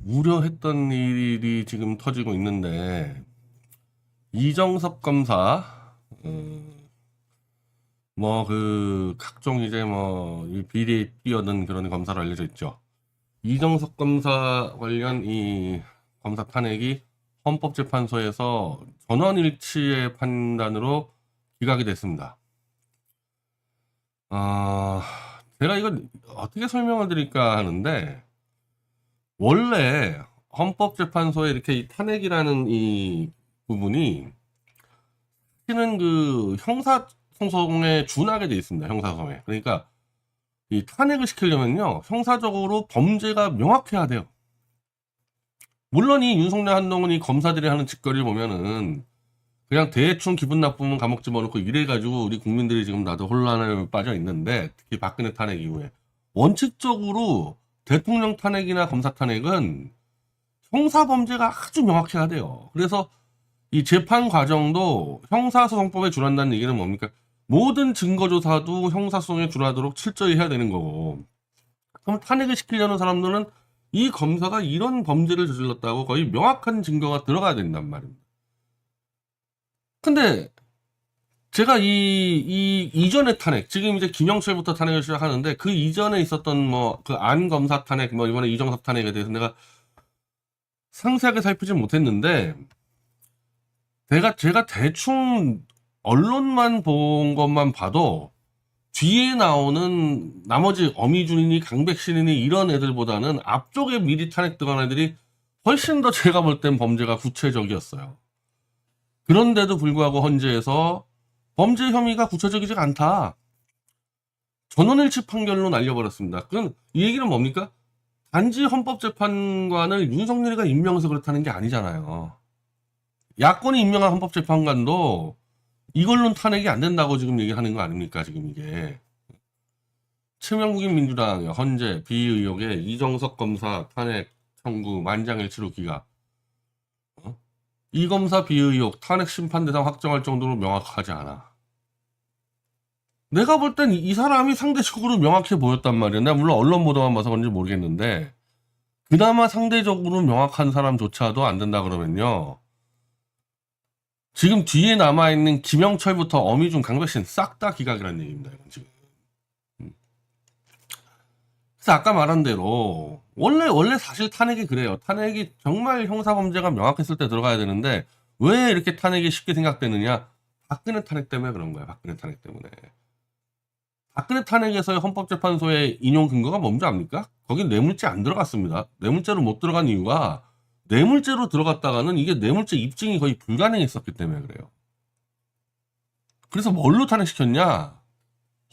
우려했던 일이 지금 터지고 있는데, 이정섭 검사, 각종 이제 이 비리에 뛰어든 그런 검사로 알려져 있죠. 이정섭 검사 관련 이 검사 탄핵이 헌법재판소에서 전원일치의 판단으로 기각이 됐습니다. 제가 이걸 어떻게 설명을 드릴까 하는데, 원래 헌법재판소에 이렇게 이 탄핵이라는 이 부분이 사실은 그 형사소송에 준하게 돼 있습니다. 형사소송에. 그러니까 이 탄핵을 시키려면요, 형사적으로 범죄가 명확해야 돼요. 물론 이 윤석열, 한동훈 이 검사들이 하는 짓거리를 보면은 그냥 대충 기분 나쁘면 감옥 집어넣고 이래가지고 우리 국민들이 지금 나도 혼란에 빠져 있는데, 특히 박근혜 탄핵 이후에 원칙적으로 대통령 탄핵이나 검사 탄핵은 형사 범죄가 아주 명확해야 돼요. 그래서 이 재판 과정도 형사소송법에 준한다는 얘기는 뭡니까? 모든 증거조사도 형사소송에 준하도록 철저히 해야 되는 거고, 그럼 탄핵을 시키려는 사람들은 이 검사가 이런 범죄를 저질렀다고 거의 명확한 증거가 들어가야 된단 말입니다. 근데 제가 이 이전의 탄핵, 지금 이제 김영철부터 탄핵을 시작하는데, 그 이전에 있었던 그 안 검사 탄핵, 이번에 이정섭 탄핵에 대해서 내가 상세하게 살피진 못했는데, 제가 대충 언론만 본 것만 봐도 뒤에 나오는 나머지 어미준이니 강백신이니 이런 애들보다는 앞쪽에 미리 탄핵 들어간 애들이 훨씬 더 제가 볼 땐 범죄가 구체적이었어요. 그런데도 불구하고 헌재에서 범죄 혐의가 구체적이지 않다, 전원일치 판결로 날려버렸습니다. 그럼 이 얘기는 뭡니까? 단지 헌법재판관을 윤석열이가 임명해서 그렇다는 게 아니잖아요. 야권이 임명한 헌법재판관도 이걸로는 탄핵이 안 된다고 지금 얘기하는 거 아닙니까? 지금 이게 최명국인 민주당 헌재 비의혹에 이정석 검사 탄핵 청구 만장일치로 기각. 이 검사 비의혹 탄핵 심판 대상 확정할 정도로 명확하지 않아. 내가 볼 땐 이 사람이 상대적으로 명확해 보였단 말이야. 내가 물론 언론 보도만 봐서 그런지 모르겠는데, 그나마 상대적으로 명확한 사람조차도 안 된다 그러면요, 지금 뒤에 남아있는 김영철부터 어미준, 강백신 싹 다 기각이라는 얘기입니다. 이건 지금. 그래서 아까 말한 대로 원래 사실 탄핵이 그래요. 탄핵이 정말 형사범죄가 명확했을 때 들어가야 되는데 왜 이렇게 탄핵이 쉽게 생각되느냐? 박근혜 탄핵 때문에 그런 거야. 박근혜 탄핵 때문에. 박근혜 탄핵에서의 헌법재판소의 인용 근거가 뭔지 압니까? 거긴 뇌물죄 안 들어갔습니다. 뇌물죄로 못 들어간 이유가, 뇌물죄로 들어갔다가는 이게 뇌물죄 입증이 거의 불가능했었기 때문에 그래요. 그래서 뭘로 탄핵시켰냐?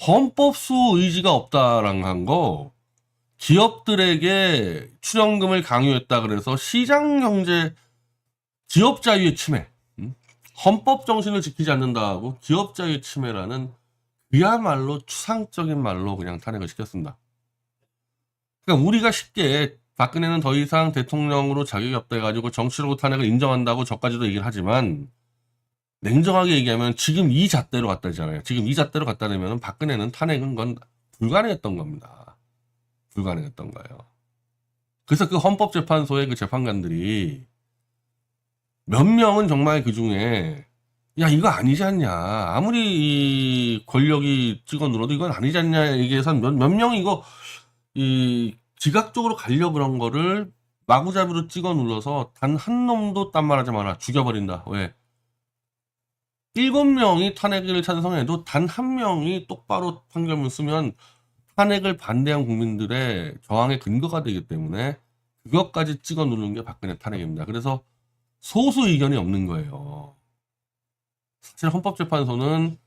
헌법수 의지가 없다라는 거, 기업들에게 출연금을 강요했다 그래서 시장 경제, 기업 자유의 침해, 헌법 정신을 지키지 않는다고 기업 자유의 침해라는 그야말로 추상적인 말로 그냥 탄핵을 시켰습니다. 그러니까 우리가 쉽게 박근혜는 더 이상 대통령으로 자격이 없다 해가지고 정치적으로 탄핵을 인정한다고 저까지도 얘기를 하지만, 냉정하게 얘기하면 지금 이 잣대로 갔다 잖아요. 지금 이 잣대로 갔다 내면 박근혜는 탄핵은 건 불가능했던 겁니다. 불가능했던 거예요. 그래서 그 헌법재판소의 그 재판관들이 몇 명은 정말 그 중에 야 이거 아니지 않냐, 아무리 이 권력이 찍어 눌러도 이건 아니지 않냐 얘기해서 몇 명이 이거 이 지각적으로 가려고 그런 거를 마구잡이로 찍어 눌러서 단 한 놈도 딴 말하지 마라, 죽여버린다. 왜? 7명이 탄핵을 찬성해도 단 한 명이 똑바로 판결문 쓰면 탄핵을 반대한 국민들의 저항의 근거가 되기 때문에 그것까지 찍어 누르는 게 박근혜 탄핵입니다. 그래서 소수 의견이 없는 거예요. 사실 헌법재판소는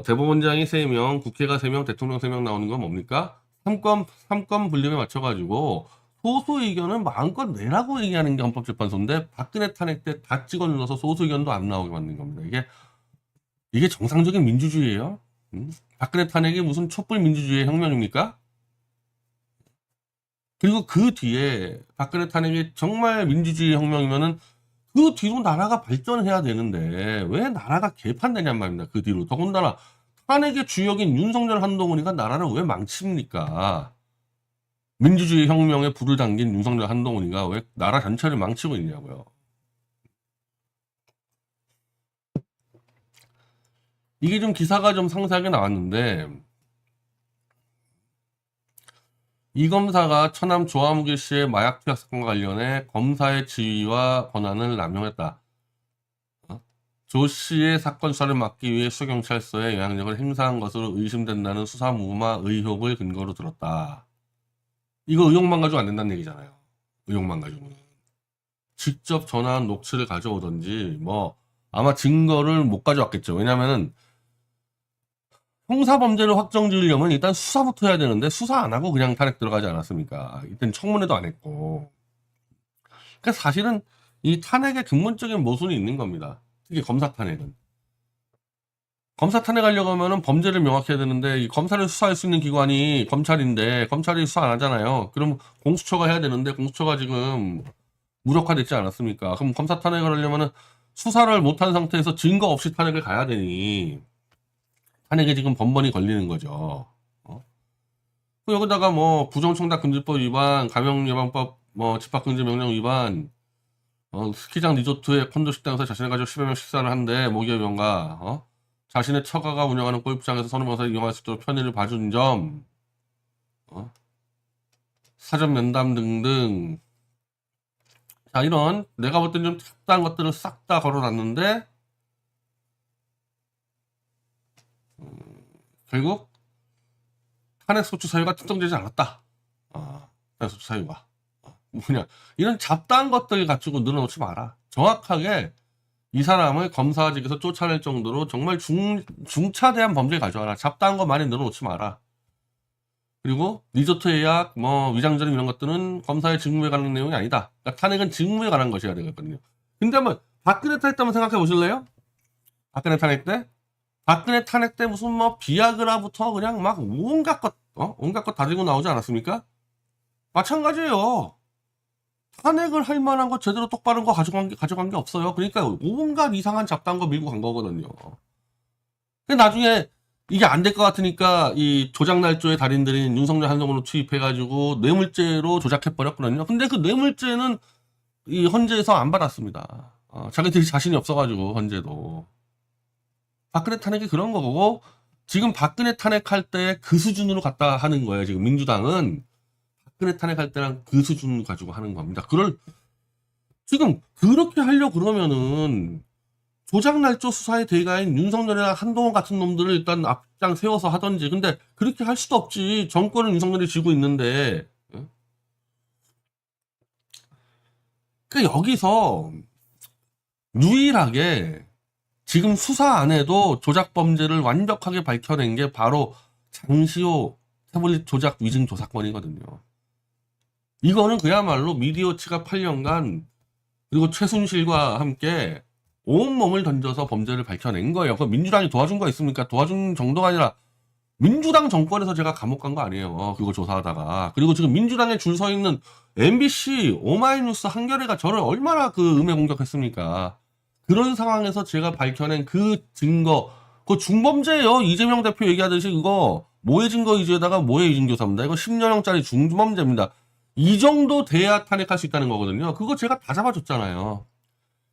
대법원장이 3명, 국회가 3명, 대통령 3명 나오는 건 뭡니까? 3권 분립에 맞춰가지고 소수 의견은 마음껏 내라고 얘기하는 게 헌법재판소인데, 박근혜 탄핵 때 다 찍어 눌러서 소수 의견도 안 나오게 만든 겁니다. 이게 정상적인 민주주의예요? 박근혜 탄핵이 무슨 촛불 민주주의의 혁명입니까? 그리고 그 뒤에 박근혜 탄핵이 정말 민주주의 혁명이면은 그 뒤로 나라가 발전해야 되는데 왜 나라가 개판되냔 말입니다. 그 뒤로. 더군다나 탄핵의 주역인 윤석열, 한동훈이가 나라를 왜 망칩니까? 민주주의 혁명에 불을 당긴 윤석열 한동훈이가 왜 나라 전체를 망치고 있냐고요. 이게 좀 기사가 좀 상세하게 나왔는데, 이 검사가 처남 조아무개 씨의 마약 투약 사건과 관련해 검사의 지위와 권한을 남용했다. 조 씨의 사건 수사를 막기 위해 수경찰서에 영향력을 행사한 것으로 의심된다는 수사 무마 의혹을 근거로 들었다. 이거 의혹만 가지고 안 된다는 얘기잖아요. 의혹만 가지고는. 직접 전화한 녹취를 가져오던지 뭐 아마 증거를 못 가져왔겠죠. 왜냐면은 형사범죄를 확정 지으려면 일단 수사부터 해야 되는데 수사 안 하고 그냥 탄핵 들어가지 않았습니까? 일단 청문회도 안 했고. 그러니까 사실은 이 탄핵에 근본적인 모순이 있는 겁니다. 특히 검사 탄핵은. 검사 탄핵하려고 하면은 범죄를 명확히 해야 되는데 이 검사를 수사할 수 있는 기관이 검찰인데 검찰이 수사 안 하잖아요. 그럼 공수처가 해야 되는데 공수처가 지금 무력화됐지 않았습니까? 그럼 검사 탄핵을 하려면은 수사를 못한 상태에서 증거 없이 탄핵을 가야 되니 탄핵에 지금 번번이 걸리는 거죠. 여기다가 뭐 부정청탁금지법 위반, 감염예방법, 뭐 집합금지명령 위반, 스키장 리조트의 콘도 식당에서 자신의 가족 10여 명 식사를 한데 모기업 연가, 자신의 처가가 운영하는 골프장에서 선후 변호사를 이용할 수 있도록 편의를 봐준 점, 사전 면담 등등. 자, 이런 내가 볼 땐 좀 잡다한 것들을 싹 다 걸어놨는데 결국 탄핵 소추 사유가 특정되지 않았다. 탄핵 소추 사유가 뭐냐, 이런 잡다한 것들 가지고 늘어놓지 마라. 정확하게 이 사람을 검사직에서 쫓아낼 정도로 정말 중차대한 범죄를 가져와라. 잡다한 거 많이 늘어놓지 마라. 그리고 리조트 예약, 뭐 위장전입 이런 것들은 검사의 직무에 관한 내용이 아니다. 그러니까 탄핵은 직무에 관한 것이어야 되거든요. 근데 한번 박근혜 탄핵 때 한번 생각해 보실래요? 박근혜 탄핵 때? 박근혜 탄핵 때 무슨 뭐 비아그라부터 그냥 막 온갖 것, 온갖 것 다 들고 나오지 않았습니까? 마찬가지예요. 탄핵을 할 만한 거 제대로 똑바른 거 가져간 게 없어요. 그러니까 온갖 이상한 잡다한 거 밀고 간 거거든요. 근데 나중에 이게 안 될 것 같으니까 이 조작날조의 달인들인 윤석열 한동훈을 투입해가지고 뇌물죄로 조작해버렸거든요. 근데 그 뇌물죄는 이 헌재에서 안 받았습니다. 자기들이 자신이 없어가지고 헌재도. 박근혜 탄핵이 그런 거고 지금 박근혜 탄핵할 때 그 수준으로 갔다 하는 거예요. 지금 민주당은 박근혜 탄핵할 때랑 그 수준 가지고 하는 겁니다. 지금 그렇게 하려고 그러면은 조작날조 수사의 대가인 윤석열이나 한동훈 같은 놈들을 일단 앞장 세워서 하던지. 근데 그렇게 할 수도 없지. 정권은 윤석열이 쥐고 있는데. 그러니까 여기서 유일하게 지금 수사 안 해도 조작 범죄를 완벽하게 밝혀낸 게 바로 장시호 태블릿 조작 위증 조사건이거든요. 이거는 그야말로 미디어치가 8년간 그리고 최순실과 함께 온몸을 던져서 범죄를 밝혀낸 거예요. 그 민주당이 도와준 거 있습니까? 도와준 정도가 아니라 민주당 정권에서 제가 감옥 간 거 아니에요. 그거 조사하다가. 그리고 지금 민주당에 줄 서 있는 MBC, 오마이뉴스, 한겨레가 저를 얼마나 그 음해 공격했습니까? 그런 상황에서 제가 밝혀낸 그 증거, 그거 중범죄예요. 이재명 대표 얘기하듯이 그거 모해 증거 위조에다가 모해 위증 교사입니다. 이거 10년형짜리 중범죄입니다. 이 정도 돼야 탄핵할 수 있다는 거거든요. 그거 제가 다 잡아줬잖아요.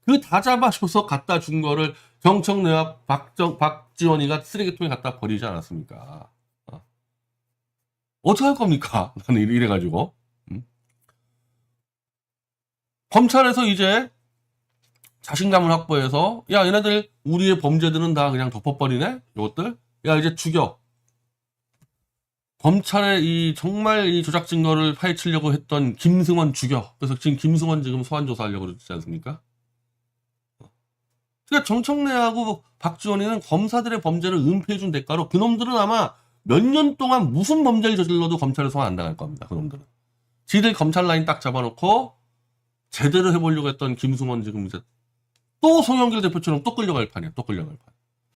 그 다 잡아줘서 갖다 준 거를 정청래와 박지원이가 쓰레기통에 갖다 버리지 않았습니까? 어떻게 할 겁니까? 나는 이래가지고. 검찰에서 이제 자신감을 확보해서 야, 얘네들 우리의 범죄들은 다 그냥 덮어버리네? 이것들? 야, 이제 죽여. 검찰의 이 정말 이 조작 증거를 파헤치려고 했던 김승원 죽여. 그래서 지금 김승원 지금 소환 조사하려고 그러지 않습니까? 그러니까 정청래하고 박지원이는 검사들의 범죄를 은폐해준 대가로 그놈들은 아마 몇 년 동안 무슨 범죄를 저질러도 검찰에 소환 안 당할 겁니다. 그놈들은. 지들 검찰 라인 딱 잡아놓고 제대로 해보려고 했던 김승원 지금 이제 또 송영길 대표처럼 또 끌려갈 판이야. 또 끌려갈 판.